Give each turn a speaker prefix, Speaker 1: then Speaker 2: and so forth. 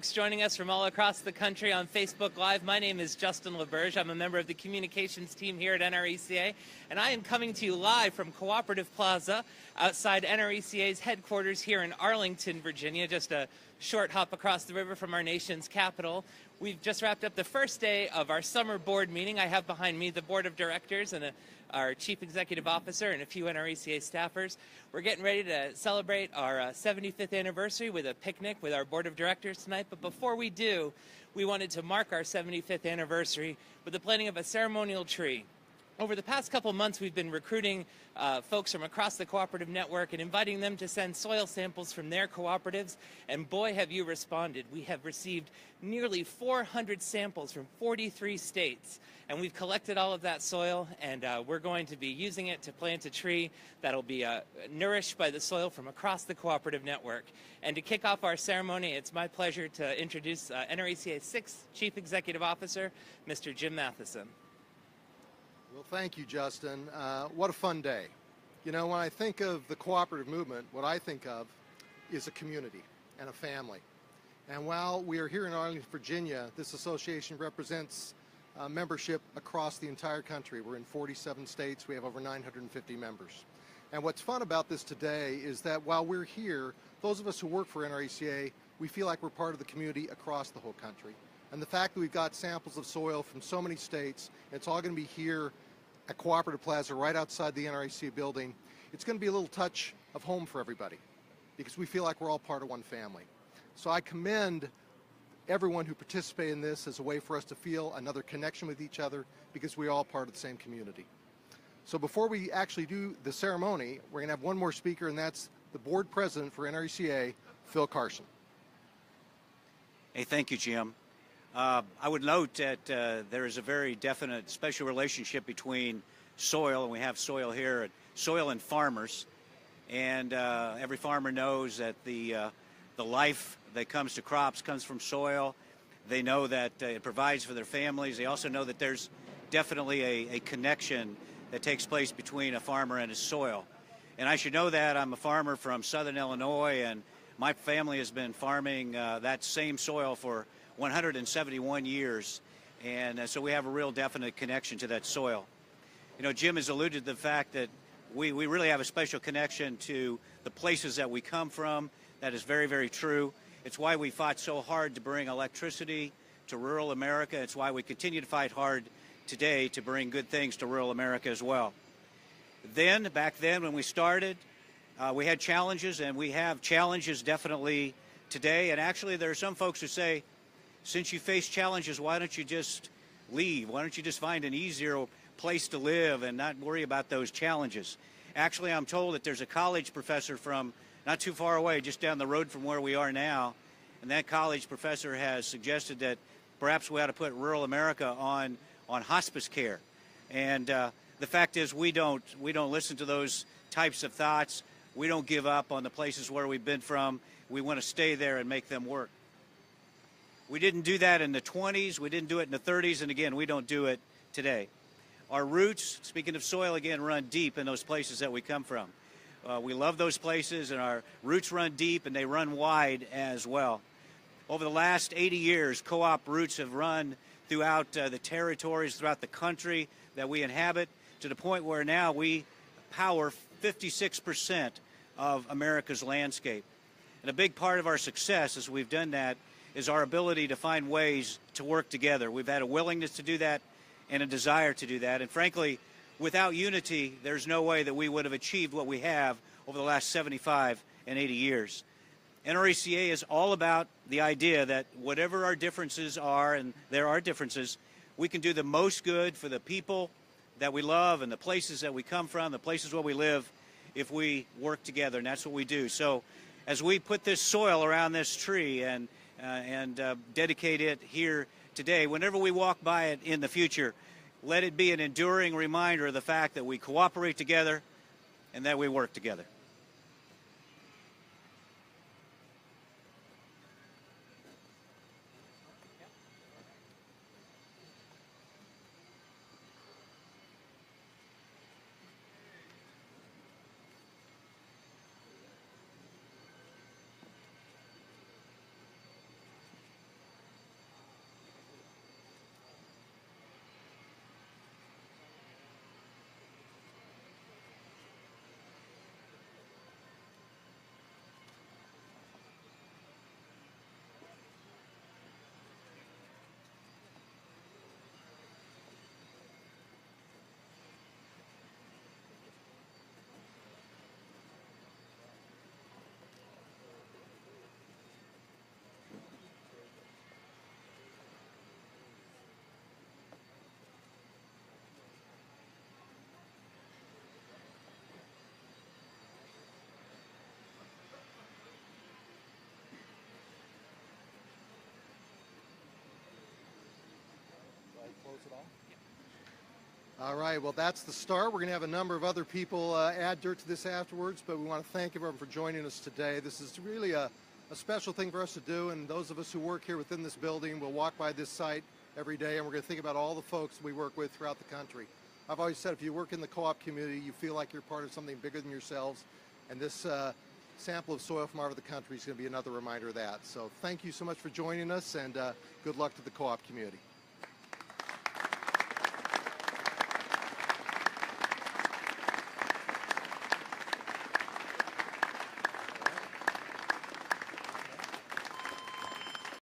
Speaker 1: Folks joining us from all across the country on Facebook Live. My name is Justin LaBerge. I'm a member of the communications team here at NRECA, and I am coming to you live from Cooperative Plaza outside NRECA's headquarters here in Arlington, Virginia, just a short hop across the river from our nation's capital. We've just wrapped up the first day of our summer board meeting. I have behind me the board of directors and our chief executive officer and a few NRECA staffers. We're getting ready to celebrate our 75th anniversary with a picnic with our board of directors tonight. But before we do, we wanted to mark our 75th anniversary with the planting of a ceremonial tree. Over the past couple months, we've been recruiting folks from across the cooperative network and inviting them to send soil samples from their cooperatives, and boy, have you responded. We have received nearly 400 samples from 43 states, and we've collected all of that soil, and we're going to be using it to plant a tree that'll be nourished by the soil from across the cooperative network. And to kick off our ceremony, it's my pleasure to introduce NRECA's 6th Chief Executive Officer, Mr. Jim Matheson.
Speaker 2: Well, thank you, Justin. What a fun day. You know, when I think of the cooperative movement, what I think of is a community and a family. And while we are here in Arlington, Virginia, this association represents membership across the entire country. We're in 47 states. We have over 950 members. And what's fun about this today is that while we're here, those of us who work for NRECA, we feel like we're part of the community across the whole country. And the fact that we've got samples of soil from so many states, it's all going to be here at Cooperative Plaza right outside the NRECA building. It's going to be a little touch of home for everybody because we feel like we're all part of one family. So I commend everyone who participated in this as a way for us to feel another connection with each other because we're all part of the same community. So before we actually do the ceremony, we're going to have one more speaker, and that's the board president for NRECA, Phil Carson.
Speaker 3: Hey, thank you, Jim. I would note that there is a very definite special relationship between soil, and we have soil here, soil and farmers. And every farmer knows that the life that comes to crops comes from soil. They know that it provides for their families. They also know that there's definitely a connection that takes place between a farmer and his soil. And I should know that. I'm a farmer from southern Illinois, and my family has been farming that same soil for 171 years, and so we have a real definite connection to that soil. You know, Jim has alluded to the fact that we really have a special connection to the places that we come from. That is very, very true. It's why we fought so hard to bring electricity to rural America. It's why we continue to fight hard today to bring good things to rural America as well. Back then when we started, we had challenges, and we have challenges definitely today. And actually there are some folks who say, since you face challenges, why don't you just leave? Why don't you just find an easier place to live and not worry about those challenges? Actually, I'm told that there's a college professor from not too far away, just down the road from where we are now, and that college professor has suggested that perhaps we ought to put rural America on hospice care. And the fact is, we don't listen to those types of thoughts. We don't give up on the places where we've been from. We want to stay there and make them work. We didn't do that in the 20s, we didn't do it in the 30s, and again, we don't do it today. Our roots, speaking of soil again, run deep in those places that we come from. We love those places, and our roots run deep and they run wide as well. Over the last 80 years, co-op roots have run throughout the territories, throughout the country that we inhabit, to the point where now we power 56% of America's landscape. And a big part of our success as we've done that is our ability to find ways to work together. We've had a willingness to do that and a desire to do that. And frankly, without unity, there's no way that we would have achieved what we have over the last 75 and 80 years. NRECA is all about the idea that whatever our differences are, and there are differences, we can do the most good for the people that we love and the places that we come from, the places where we live, if we work together, and that's what we do. So as we put this soil around this tree and dedicate it here today, whenever we walk by it in the future, let it be an enduring reminder of the fact that we cooperate together and that we work together.
Speaker 2: it all? All right, well, that's the start. We're going to have a number of other people add dirt to this afterwards, but we want to thank everyone for joining us today. This is really a special thing for us to do, and those of us who work here within this building will walk by this site every day, and we're going to think about all the folks we work with throughout the country. I've always said if you work in the co-op community, you feel like you're part of something bigger than yourselves, and this sample of soil from all over the country is going to be another reminder of that. So thank you so much for joining us, and good luck to the co-op community.